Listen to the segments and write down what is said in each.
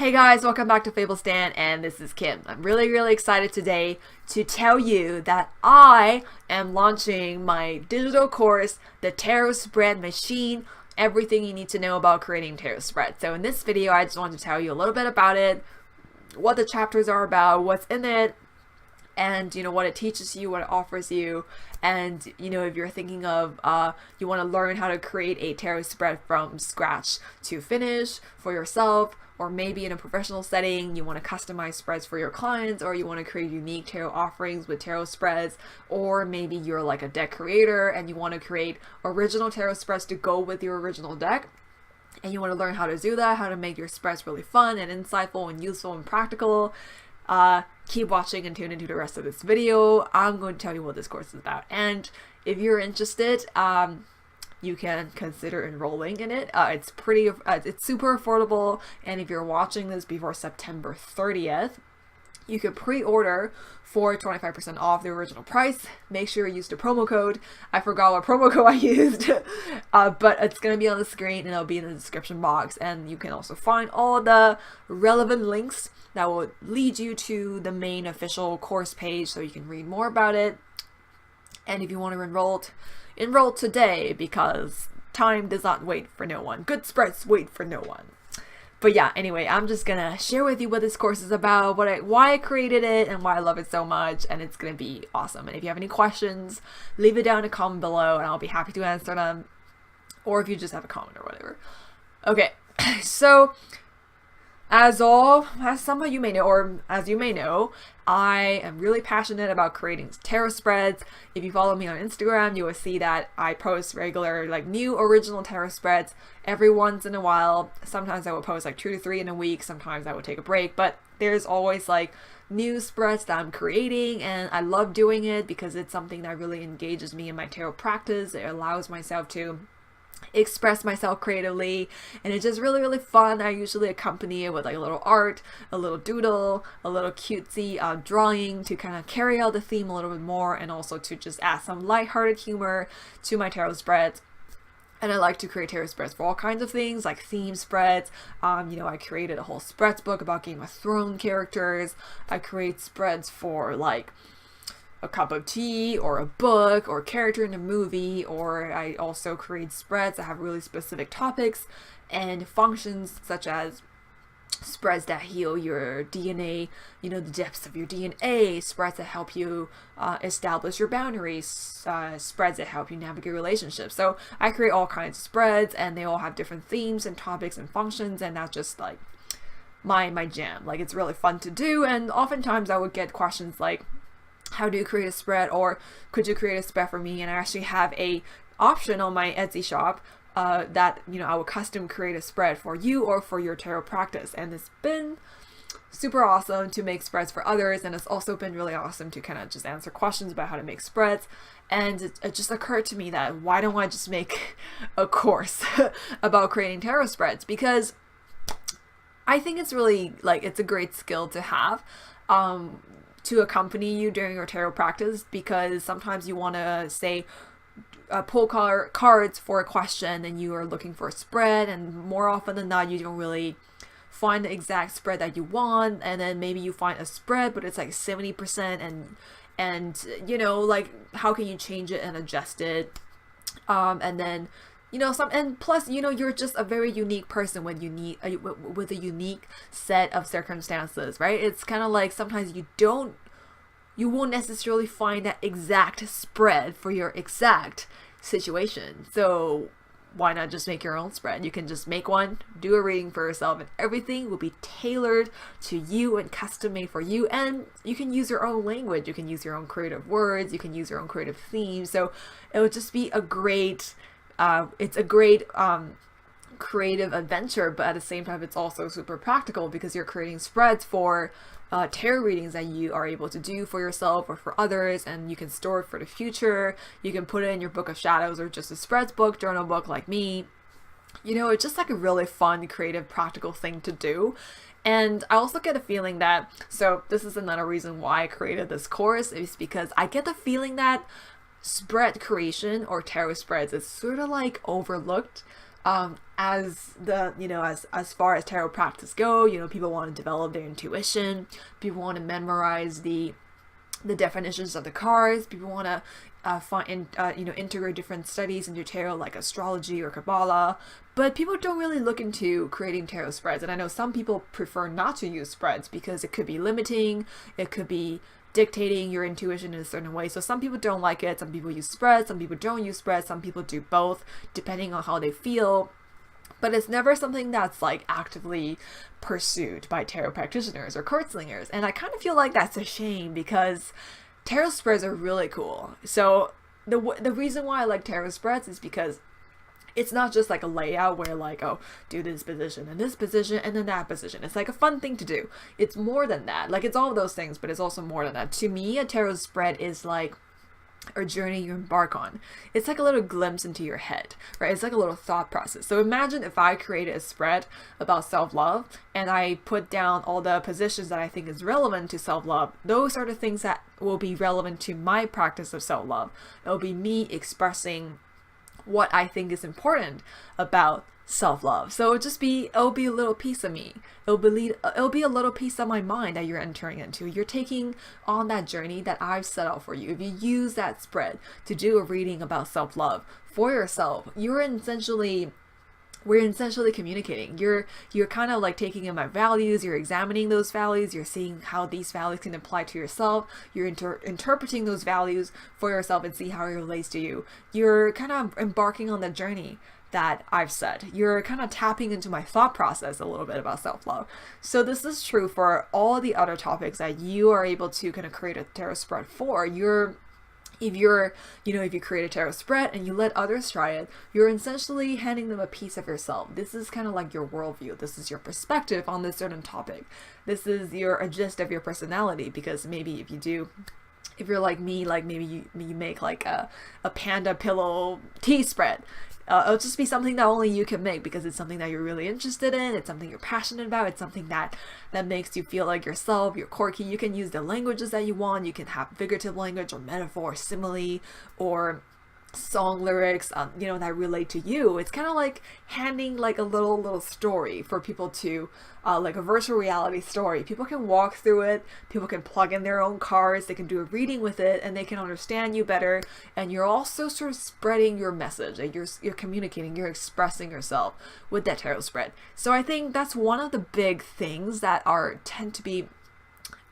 Hey guys, welcome back to Fable Stan, and this is Kim. I'm really excited today to tell you that I am launching my digital course, The Tarot Spread Machine, everything you need to know about creating tarot spreads. So in this video, I just want to tell you a little bit about it, what the chapters are about, what's in it, and what it teaches you, what it offers you. And if you're thinking of you want to learn how to create a tarot spread from scratch to finish for yourself, or maybe in a professional setting you want to customize spreads for your clients, or you want to create unique tarot offerings with tarot spreads, or maybe you're like a deck creator and you want to create original tarot spreads to go with your original deck, and you want to learn how to do that, how to make your spreads really fun and insightful and useful and practical. Keep watching and tune into the rest of this video. I'm going to tell you what this course is about, and if you're interested, you can consider enrolling in it. It's super affordable, and if you're watching this before September 30th, you can pre-order for 25% off the original price. Make sure you use the promo code. I forgot what promo code I used, but it's going to be on the screen and it'll be in the description box. And you can also find all the relevant links that will lead you to the main official course page so you can read more about it. And if you want to enroll today, because time does not wait for no one. Good spreads wait for no one. But yeah, anyway, I'm just gonna share with you what this course is about, why I created it, and why I love it so much, and it's gonna be awesome. And if you have any questions, leave it down in a comment below, and I'll be happy to answer them. Or if you just have a comment or whatever. Okay, so as some of you may know, or as you may know, I am really passionate about creating tarot spreads. If you follow me on Instagram, you will see that I post regular, new original tarot spreads every once in a while. Sometimes I will post 2 to 3 in a week. Sometimes I will take a break, but there's always new spreads that I'm creating, and I love doing it because it's something that really engages me in my tarot practice. It allows myself to express myself creatively, and it's just really fun. I usually accompany it with a little art, a little doodle, a little cutesy drawing to kind of carry out the theme a little bit more, and also to just add some lighthearted humor to my tarot spreads. And I like to create tarot spreads for all kinds of things, like theme spreads. I created a whole spreads book about Game of Thrones characters. I create spreads for a cup of tea, or a book, or character in a movie, or I also create spreads that have really specific topics and functions, such as spreads that heal your DNA, the depths of your DNA, spreads that help you establish your boundaries, spreads that help you navigate relationships. So I create all kinds of spreads, and they all have different themes and topics and functions, and that's just my jam. It's really fun to do, and oftentimes I would get questions like, how do you create a spread, or could you create a spread for me? And I actually have a option on my Etsy shop that I will custom create a spread for you or for your tarot practice. And it's been super awesome to make spreads for others, and it's also been really awesome to kind of just answer questions about how to make spreads. And it just occurred to me that why don't I just make a course about creating tarot spreads, because I think it's really it's a great skill to have to accompany you during your tarot practice, because sometimes you want to say pull cards for a question and you are looking for a spread, and more often than not you don't really find the exact spread that you want, and then maybe you find a spread but it's 70%, and how can you change it and adjust it, and then and plus you're just a very unique person when you need with a unique set of circumstances, right? It's kind of sometimes you won't necessarily find that exact spread for your exact situation. So why not just make your own spread? You can just make one, do a reading for yourself, and everything will be tailored to you and custom made for you. And you can use your own language, you can use your own creative words, you can use your own creative themes. So it would just be a great it's a great creative adventure, but at the same time it's also super practical, because you're creating spreads for tarot readings that you are able to do for yourself or for others, and you can store it for the future. You can put it in your book of shadows, or just a spreads book, journal book like me. It's just a really fun, creative, practical thing to do. And I also get a feeling that, so this is another reason why I created this course, is because I get the feeling that spread creation or tarot spreads is sort of overlooked as the, as far as tarot practice go, people want to develop their intuition, people want to memorize the definitions of the cards, people want to integrate different studies into tarot, like astrology or Kabbalah, but people don't really look into creating tarot spreads. And I know some people prefer not to use spreads because it could be limiting, it could be dictating your intuition in a certain way. So some people don't like it, some people use spreads, some people don't use spreads, some people do both, depending on how they feel. But it's never something that's like actively pursued by tarot practitioners or card slingers. And I kind of feel like that's a shame because tarot spreads are really cool. So the reason why I like tarot spreads is because it's not just like a layout where like, oh, do this position and then that position. It's like a fun thing to do. It's more than that. Like, it's all of those things, but it's also more than that. To me, a tarot spread is like a journey you embark on. It's like a little glimpse into your head, right? It's like a little thought process. So imagine if I created a spread about self-love and I put down all the positions that I think is relevant to self-love. Those are the things that will be relevant to my practice of self-love. It'll be me expressing what I think is important about self-love. So it'll be a little piece of me. It'll be a little piece of my mind that you're entering into. You're taking on that journey that I've set out for you. If you use that spread to do a reading about self-love for yourself, we're essentially communicating. You're kind of like taking in my values, you're examining those values, you're seeing how these values can apply to yourself, you're interpreting those values for yourself and see how it relates to you. You're kind of embarking on the journey that I've said. You're kind of tapping into my thought process a little bit about self-love. So this is true for all the other topics that you are able to kind of create a tarot spread for. If you create a tarot spread and you let others try it, you're essentially handing them a piece of yourself. This is kind of like your worldview. This is your perspective on this certain topic. This is a gist of your personality, because maybe if you're like me, like maybe you make like a panda pillow tea spread. It'll just be something that only you can make because it's something that you're really interested in. It's something you're passionate about. It's something that makes you feel like yourself. You're quirky. You can use the languages that you want. You can have figurative language or metaphor, or simile, or song lyrics, that relate to you. It's kind of like handing like a little story for people to, like a virtual reality story. People can walk through it, people can plug in their own cards, they can do a reading with it, and they can understand you better. And you're also sort of spreading your message, and you're communicating, you're expressing yourself with that tarot spread. So I think that's one of the big things that tend to be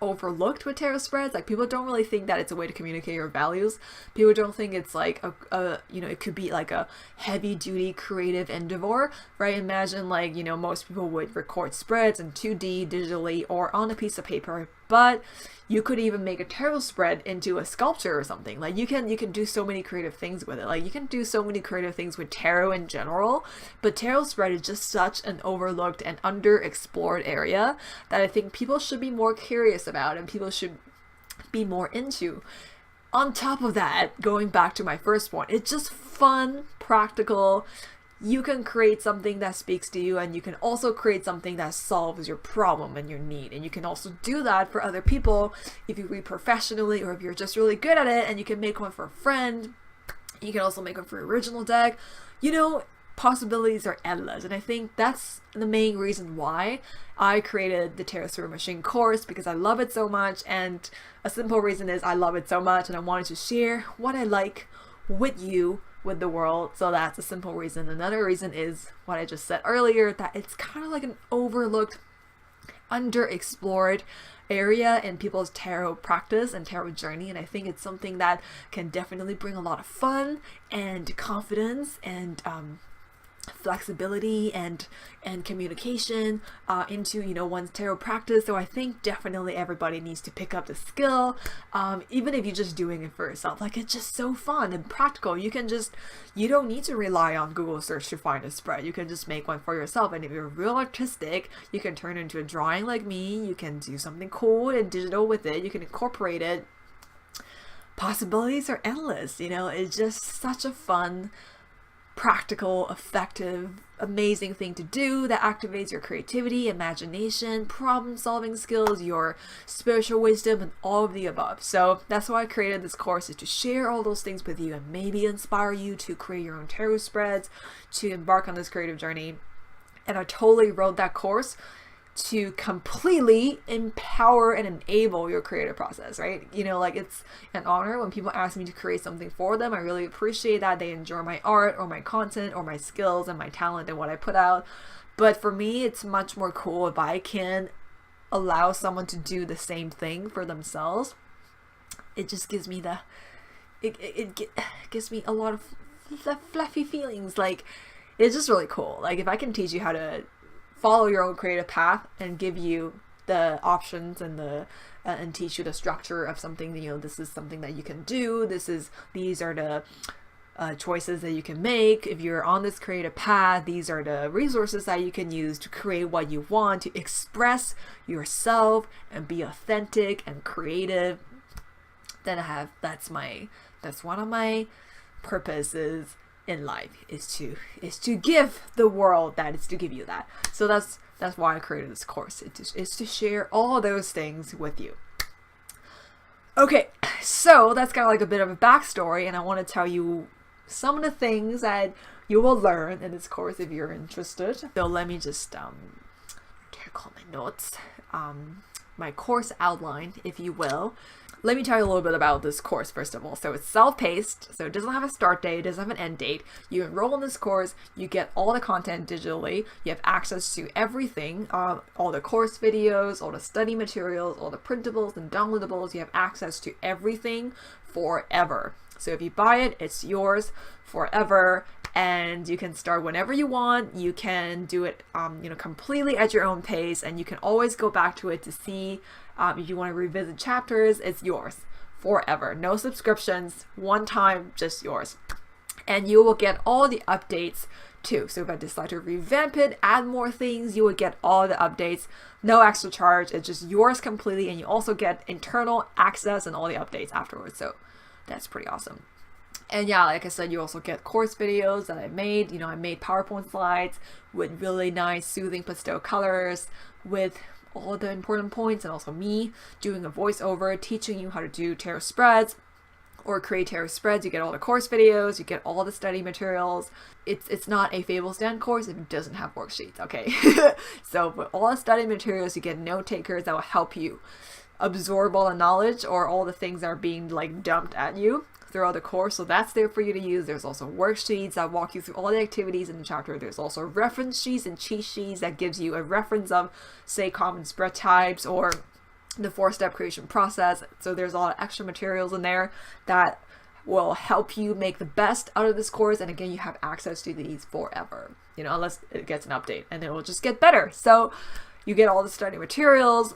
overlooked with tarot spreads. Like, people don't really think that it's a way to communicate your values. People don't think it's like it could be like a heavy duty creative endeavor, right? Imagine like, most people would record spreads in 2D digitally or on a piece of paper, but you could even make a tarot spread into a sculpture or something. Like, you can do so many creative things with it. Like, you can do so many creative things with tarot in general, but tarot spread is just such an overlooked and underexplored area that I think people should be more curious about and people should be more into. On top of that, going back to my first point, it's just fun, practical. You can create something that speaks to you, and you can also create something that solves your problem and your need. And you can also do that for other people if you read professionally, or if you're just really good at it, and you can make one for a friend. You can also make one for your original deck. Possibilities are endless, and I think that's the main reason why I created the Tarot Spirit Machine course, because I love it so much. And a simple reason is I love it so much and I wanted to share what I like with you, with the world. So that's a simple reason. Another reason is what I just said earlier, that it's kind of like an overlooked, underexplored area in people's tarot practice and tarot journey, and I think it's something that can definitely bring a lot of fun and confidence and flexibility and communication into one's tarot practice. So I think definitely everybody needs to pick up the skill, even if you're just doing it for yourself. Like, it's just so fun and practical. You don't need to rely on Google search to find a spread. You can just make one for yourself, and if you're real artistic, you can turn it into a drawing like me. You can do something cool and digital with it. You can incorporate it. Possibilities are endless. It's just such a fun practical, effective, amazing thing to do that activates your creativity, imagination, problem solving skills, your spiritual wisdom, and all of the above. So that's why I created this course, is to share all those things with you and maybe inspire you to create your own tarot spreads, to embark on this creative journey. And I totally wrote that course to completely empower and enable your creative process, right? You know, like, it's an honor when people ask me to create something for them. I really appreciate that they enjoy my art or my content or my skills and my talent and what I put out. But for me, it's much more cool if I can allow someone to do the same thing for themselves. It just gives me it gives me a lot of fluffy feelings. Like, it's just really cool. Like, if I can teach you how to follow your own creative path and give you the options and and teach you the structure of something, you know, this is something that you can do. These are the choices that you can make. If you're on this creative path, these are the resources that you can use to create what you want, to express yourself and be authentic and creative. Then that's one of my purposes in life, is to give the world that, is to give you that. So that's why I created this course. It's to share all those things with you. Okay, so that's kind of like a bit of a backstory, and I want to tell you some of the things that you will learn in this course if you're interested. So let me just call my notes, my course outline, if you will. Let me tell you a little bit about this course first of all. So it's self-paced, so it doesn't have a start date, it doesn't have an end date. You enroll in this course, you get all the content digitally, you have access to everything, all the course videos, all the study materials, all the printables and downloadables. You have access to everything forever. So if you buy it, it's yours forever, and you can start whenever you want. You can do it completely at your own pace, and you can always go back to it to see if you want to revisit chapters. It's yours forever. No subscriptions, one time, just yours. And you will get all the updates too. So if I decide to revamp it, add more things, you will get all the updates. No extra charge. It's just yours completely, and you also get internal access and all the updates afterwards. So that's pretty awesome. And yeah, like I said, you also get course videos that I made. You know, I made PowerPoint slides with really nice, soothing pastel colors with all the important points, and also me doing a voiceover teaching you how to do tarot spreads or create tarot spreads. You get all the course videos, you get all the study materials. It's not a Fable Stand course if it doesn't have worksheets, okay? So with all the study materials, you get note takers that will help you absorb all the knowledge or all the things that are being like dumped at you throughout the course. So that's there for you to use. There's also worksheets that walk you through all the activities in the chapter. There's also reference sheets and cheat sheets that gives you a reference of, say, common spread types or the 4-step creation process. So there's a lot of extra materials in there that will help you make the best out of this course. And again, you have access to these forever, you know, unless it gets an update, and it will just get better. So you get all the study materials.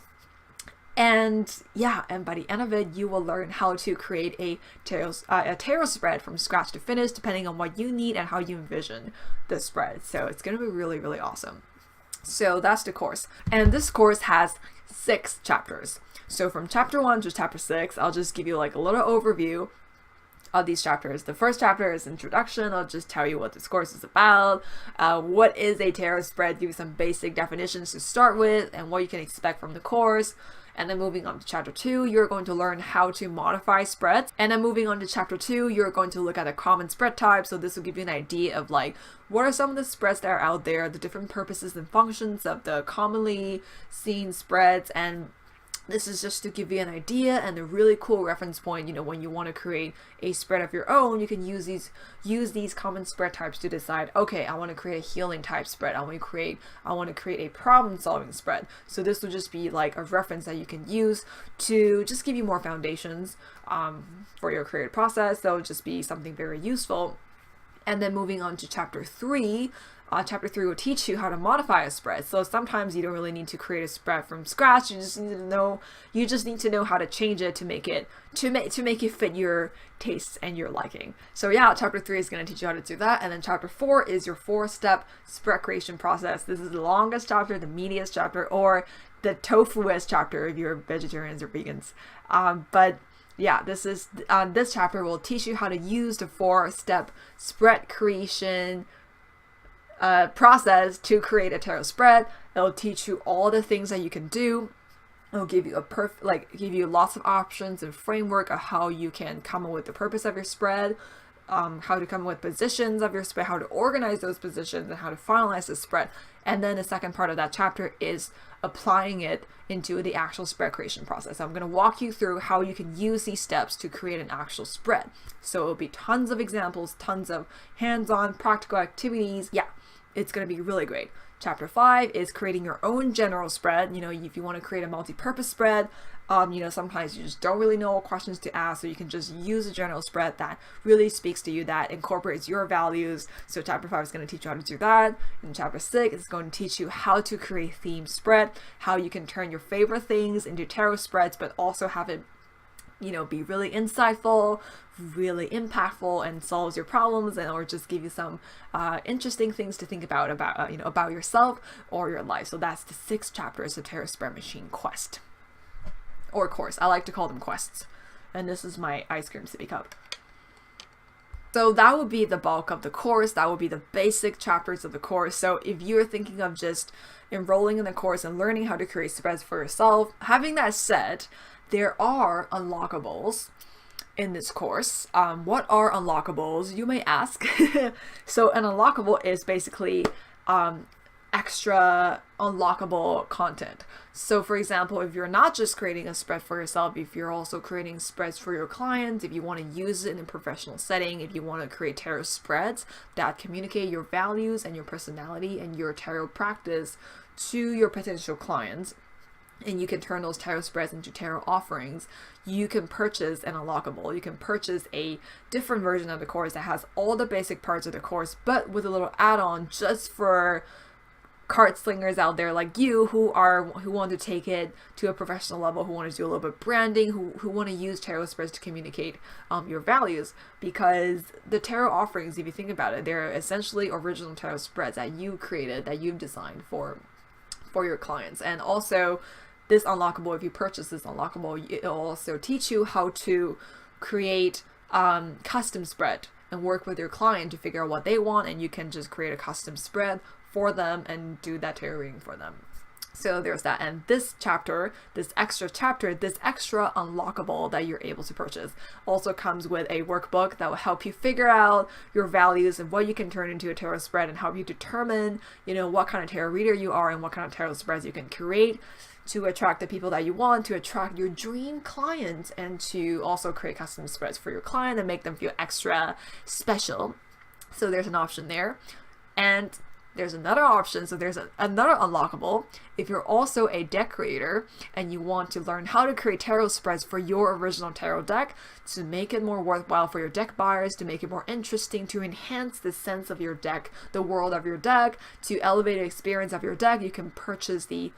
And yeah, and by the end of it, you will learn how to create a tarot spread from scratch to finish, depending on what you need and how you envision the spread. So it's going to be really, really awesome. So that's the course. And this course has 6 chapters. So from chapter 1 to chapter 6, I'll just give you like a little overview of these chapters. The first chapter is introduction. I'll just tell you what this course is about, what is a tarot spread, give you some basic definitions to start with, and what you can expect from the course. And then moving on to chapter 2, you're going to learn how to modify spreads. And then moving on to chapter 2, you're going to look at a common spread type. So this will give you an idea of like, what are some of the spreads that are out there, the different purposes and functions of the commonly seen spreads. And this is just to give you an idea and a really cool reference point. You know, when you want to create a spread of your own, you can use these common spread types to decide, okay, I want to create a healing type spread. I want to create a problem solving spread. So this will just be like a reference that you can use to just give you more foundations for your creative process. So it'll just be something very useful. And then moving on to chapter 3, chapter 3 will teach you how to modify a spread. So sometimes you don't really need to create a spread from scratch. You just need to know how to change it to make it fit your tastes and your liking. So yeah, chapter 3 is going to teach you how to do that. And then chapter 4 is your 4-step spread creation process. This is the longest chapter, the meatiest chapter, or the tofuest chapter if you're vegetarians or vegans. But yeah, this chapter will teach you how to use the 4-step spread creation process to create a tarot spread. It'll teach you all the things that you can do. It'll give you give you lots of options and framework of how you can come up with the purpose of your spread, how to come up with positions of your spread, how to organize those positions, and how to finalize the spread. And then the second part of that chapter is applying it into the actual spread creation process. I'm going to walk you through how you can use these steps to create an actual spread. So it'll be tons of examples, tons of hands-on practical activities. Yeah, it's going to be really great. Chapter 5 is creating your own general spread. You know, if you want to create a multi-purpose spread, you know, sometimes you just don't really know what questions to ask, so you can just use a general spread that really speaks to you, that incorporates your values. So chapter 5 is going to teach you how to do that. And chapter 6 is going to teach you how to create themed spread, how you can turn your favorite things into tarot spreads, but also have it, you know, be really insightful, really impactful, and solves your problems, and or just give you some interesting things to think about you know, about yourself or your life. So that's the 6 chapters of Tarot Spread Machine Quest, or course. I like to call them quests. And this is my ice cream sippy cup. So that would be the bulk of the course. That would be the basic chapters of the course. So if you're thinking of just enrolling in the course and learning how to create spreads for yourself, having that said, there are unlockables in this course. What are unlockables, you may ask? So an unlockable is basically extra unlockable content. So for example, if you're not just creating a spread for yourself, if you're also creating spreads for your clients, if you want to use it in a professional setting, if you want to create tarot spreads that communicate your values and your personality and your tarot practice to your potential clients, and you can turn those tarot spreads into tarot offerings, you can purchase an unlockable. You can purchase a different version of the course that has all the basic parts of the course, but with a little add-on just for card slingers out there like you who want to take it to a professional level, who want to do a little bit of branding, who want to use tarot spreads to communicate your values. Because the tarot offerings, if you think about it, they're essentially original tarot spreads that you created, that you've designed for your clients. And also this unlockable, if you purchase this unlockable, it'll also teach you how to create custom spread and work with your client to figure out what they want, and you can just create a custom spread for them and do that tarot reading for them. So there's that. And this chapter, this extra unlockable that you're able to purchase also comes with a workbook that will help you figure out your values and what you can turn into a tarot spread, and help you determine, you know, what kind of tarot reader you are and what kind of tarot spreads you can create to attract the people that you want, to attract your dream clients, and to also create custom spreads for your client and make them feel extra special. So there's an option there. And there's another option. So there's another unlockable. If you're also a deck creator and you want to learn how to create tarot spreads for your original tarot deck, to make it more worthwhile for your deck buyers, to make it more interesting, to enhance the sense of your deck, the world of your deck, to elevate the experience of your deck, you can purchase the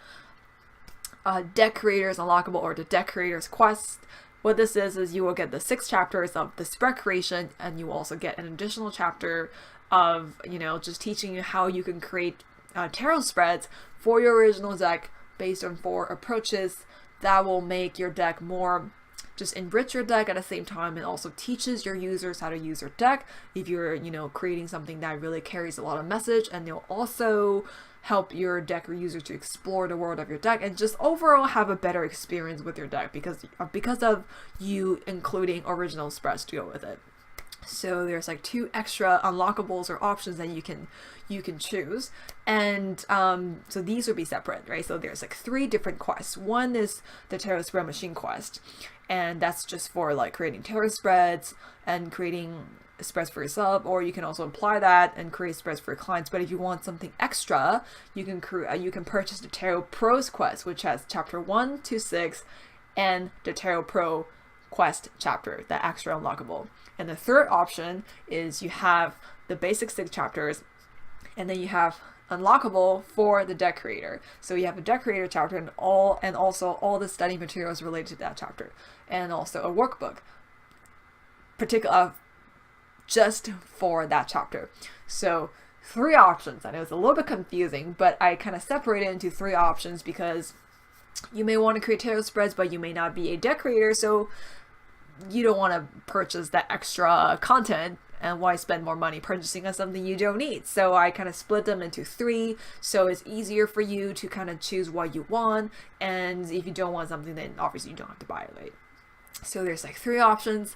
Deck Creators Unlockable, or the Deck Creators Quest. What this is you will get the 6 chapters of the spread creation, and you will also get an additional chapter of, you know, just teaching you how you can create tarot spreads for your original deck based on 4 approaches that will make your deck more, just enrich your deck at the same time, and also teaches your users how to use your deck if you're, you know, creating something that really carries a lot of message. And they'll also help your deck user to explore the world of your deck and just overall have a better experience with your deck because of you including original spreads to go with it. So there's like 2 extra unlockables or options that you can choose, and so these would be separate, right? So there's like 3 different quests. One is the Tarot Spread Machine quest, and that's just for like creating tarot spreads and creating spreads for yourself, or you can also apply that and create spreads for your clients. But if you want something extra, you can purchase the Tarot Pros quest, which has chapter 1 to 6 and the Tarot Pro quest chapter, that extra unlockable. And the third option is you have the basic 6 chapters, and then you have unlockable for the deck creator. So you have a deck creator chapter and also all the study materials related to that chapter, and also a workbook just for that chapter. So 3 options. I know it's a little bit confusing, but I kind of separated it into 3 options because you may want to create tarot spreads, but you may not be a deck creator. So you don't want to purchase that extra content, and why spend more money purchasing on something you don't need? So I kind of split them into 3, so it's easier for you to kind of choose what you want, and if you don't want something, then obviously you don't have to buy it, right? So there's like 3 options.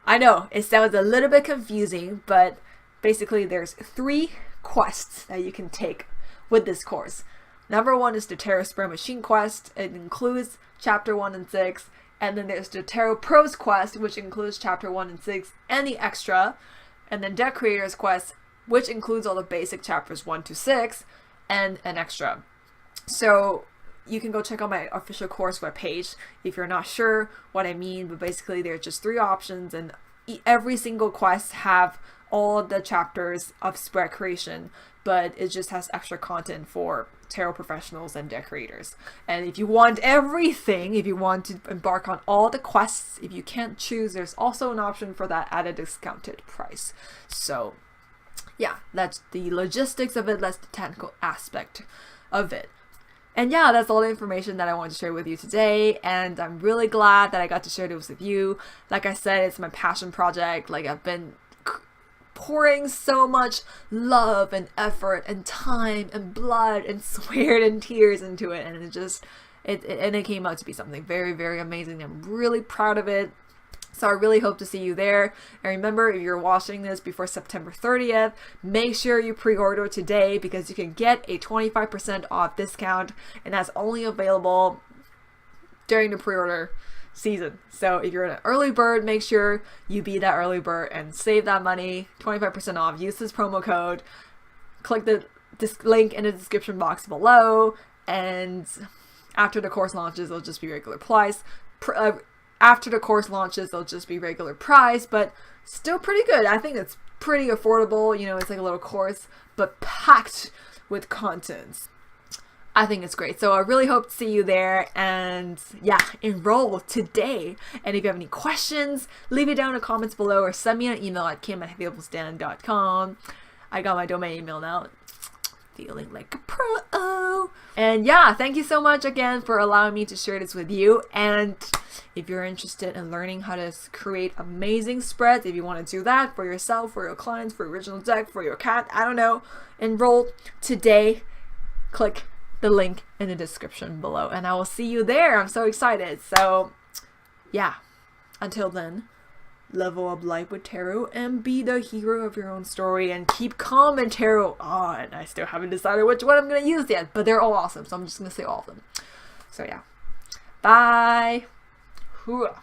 I know it sounds a little bit confusing, but basically there's 3 quests that you can take with this course. Number 1 is the Tarot Spread Machine quest. It includes chapter 1 and 6, and then there's the Tarot Pros quest, which includes chapter 1 and 6 and the extra, and then Deck Creators quest, which includes all the basic chapters 1 to 6 and an extra. So you can go check out my official course webpage if you're not sure what I mean, but basically there's just 3 options, and every single quest have all the chapters of spread creation, but it just has extra content for tarot professionals and deck creators. And if you want everything, if you want to embark on all the quests, if you can't choose, there's also an option for that at a discounted price. So yeah, that's the logistics of it, that's the technical aspect of it. And yeah, that's all the information that I wanted to share with you today, and I'm really glad that I got to share this with you. Like I said, it's my passion project. Like, I've been pouring so much love and effort and time and blood and sweat and tears into it, and it came out to be something very, very amazing. I'm really proud of it. So I really hope to see you there. And remember, if you're watching this before September 30th, make sure you pre-order today, because you can get a 25% off discount, and that's only available during the pre-order season. So if you're an early bird, make sure you be that early bird and save that money. 25% off. Use this promo code. Click this link in the description box below, and after the course launches, it'll just be regular price. After the course launches, they'll just be regular price, but still pretty good. I think it's pretty affordable. You know, it's like a little course, but packed with contents. I think it's great. So I really hope to see you there, and yeah, enroll today. And if you have any questions, leave it down in the comments below, or send me an email at kim@unlockable.com. I got my domain email now. Feeling like a pro. And yeah, thank you so much again for allowing me to share this with you. And if you're interested in learning how to create amazing spreads, if you want to do that for yourself, for your clients, for your original deck, for your cat, I don't know, enroll today. Click the link in the description below, and I will see you there. I'm so excited. So yeah, until then, level up life with tarot and be the hero of your own story, and keep calm and tarot on. I still haven't decided which one I'm going to use yet, but they're all awesome, so I'm just going to say all of them. So yeah, bye. Hoorah.